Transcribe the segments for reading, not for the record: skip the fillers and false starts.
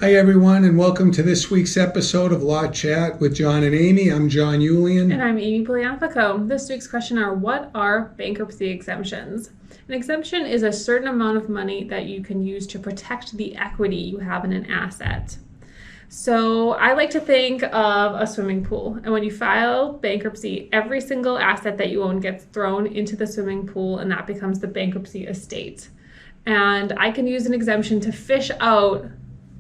Hi everyone, and welcome to this week's episode of Law Chat with John and Amy. I'm John Julian. And I'm Amy Polianifico. This week's question are, what are bankruptcy exemptions? An exemption is a certain amount of money that you can use to protect the equity you have in an asset. So I like to think of a swimming pool. And when you file bankruptcy, every single asset that you own gets thrown into the swimming pool, and that becomes the bankruptcy estate. And I can use an exemption to fish out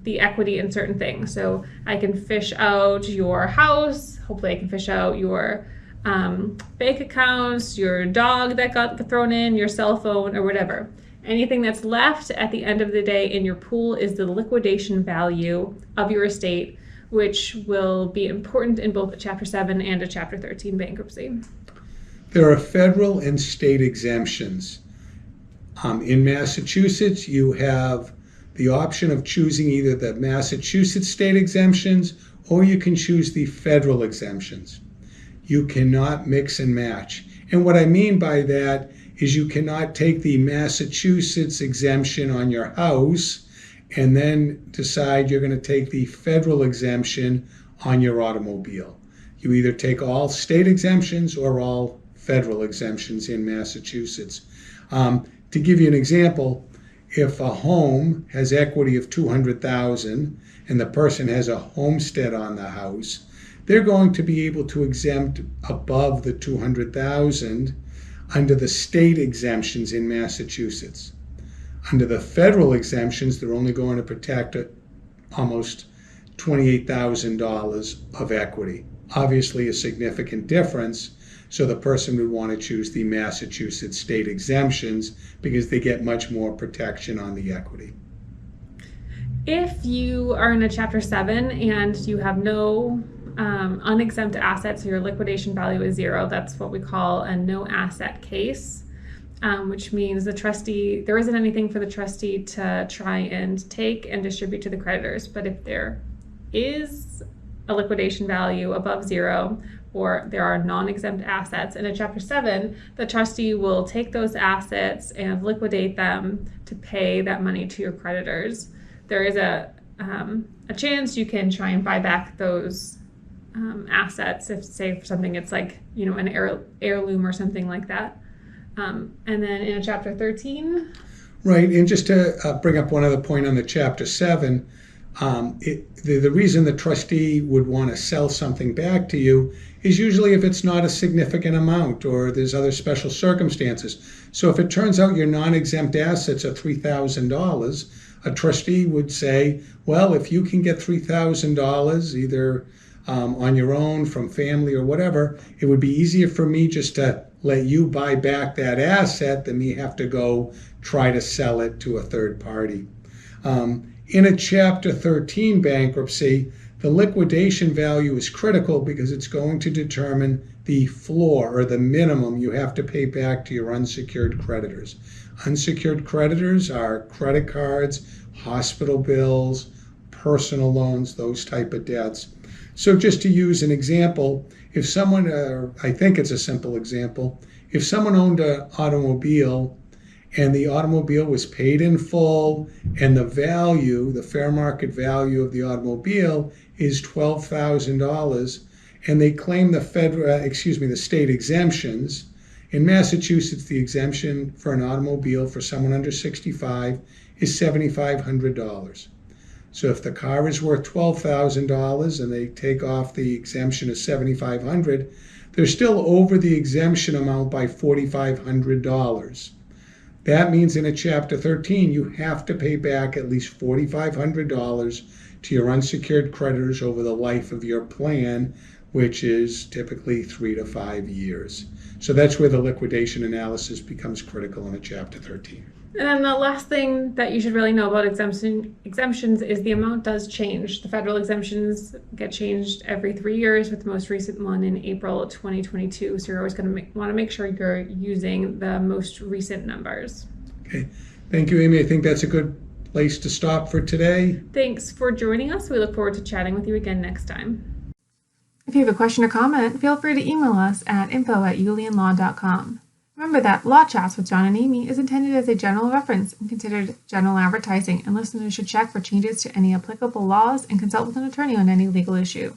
the equity in certain things. So I can fish out your house. Hopefully I can fish out your bank accounts, your dog that got thrown in, your cell phone, or whatever. Anything that's left at the end of the day in your pool is the liquidation value of your estate, which will be important in both a Chapter 7 and a Chapter 13 bankruptcy. There are federal and state exemptions. In Massachusetts, you have the option of choosing either the Massachusetts state exemptions or you can choose the federal exemptions. You cannot mix and match. And what I mean by that is you cannot take the Massachusetts exemption on your house and then decide you're going to take the federal exemption on your automobile. You either take all state exemptions or all federal exemptions in Massachusetts. To give you an example, if a home has equity of $200,000 and the person has a homestead on the house, they're going to be able to exempt above the $200,000 under the state exemptions in Massachusetts. Under the federal exemptions, they're only going to protect almost $28,000 of equity. Obviously a significant difference. So the person would want to choose the Massachusetts state exemptions because they get much more protection on the equity. If you are in a Chapter 7 and you have no unexempt assets, so your liquidation value is zero, that's what we call a no asset case, which means the trustee, there isn't anything for the trustee to try and take and distribute to the creditors. But if there is a liquidation value above zero, or there are non-exempt assets in a Chapter 7, the trustee will take those assets and liquidate them to pay that money to your creditors. There is a chance you can try and buy back those assets if, say, for something it's like, an heirloom or something like that. And then in a Chapter 13. Right, and just to bring up one other point on the Chapter 7, the reason the trustee would want to sell something back to you is usually if it's not a significant amount or there's other special circumstances. So if it turns out your non-exempt assets are $3,000, a trustee would say, well, if you can get $3,000 either on your own, from family or whatever, it would be easier for me just to let you buy back that asset than me have to go try to sell it to a third party. In a Chapter 13 bankruptcy, the liquidation value is critical because it's going to determine the floor or the minimum you have to pay back to your unsecured creditors. Unsecured creditors are credit cards, hospital bills, personal loans, those type of debts. So just to use an example, if someone, I think it's a simple example, if someone owned an automobile and the automobile was paid in full and the value, the fair market value of the automobile is $12,000 and they claim the state exemptions. In Massachusetts, the exemption for an automobile for someone under 65 is $7,500. So if the car is worth $12,000 and they take off the exemption of $7,500, they're still over the exemption amount by $4,500. That means in a Chapter 13, you have to pay back at least $4,500 to your unsecured creditors over the life of your plan, which is typically 3 to 5 years. So that's where the liquidation analysis becomes critical in a Chapter 13. And then the last thing that you should really know about exemptions is the amount does change. The federal exemptions get changed every 3 years, with the most recent one in April 2022. So you're always going to want to make sure you're using the most recent numbers. Okay. Thank you, Amy. I think that's a good place to stop for today. Thanks for joining us. We look forward to chatting with you again next time. If you have a question or comment, feel free to email us at info@julianlaw.com. Remember that Law Chats with John and Amy is intended as a general reference and considered general advertising, and listeners should check for changes to any applicable laws and consult with an attorney on any legal issue.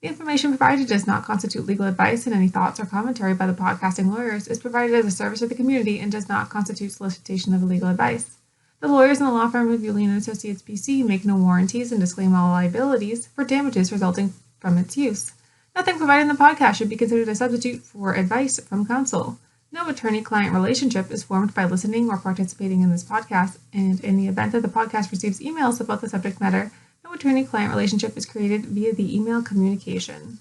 The information provided does not constitute legal advice, and any thoughts or commentary by the podcasting lawyers is provided as a service to the community and does not constitute solicitation of legal advice. The lawyers in the law firm of Yulian & Associates PC make no warranties and disclaim all liabilities for damages resulting from its use. Nothing provided in the podcast should be considered a substitute for advice from counsel. No attorney-client relationship is formed by listening or participating in this podcast, and in the event that the podcast receives emails about the subject matter, no attorney-client relationship is created via the email communication.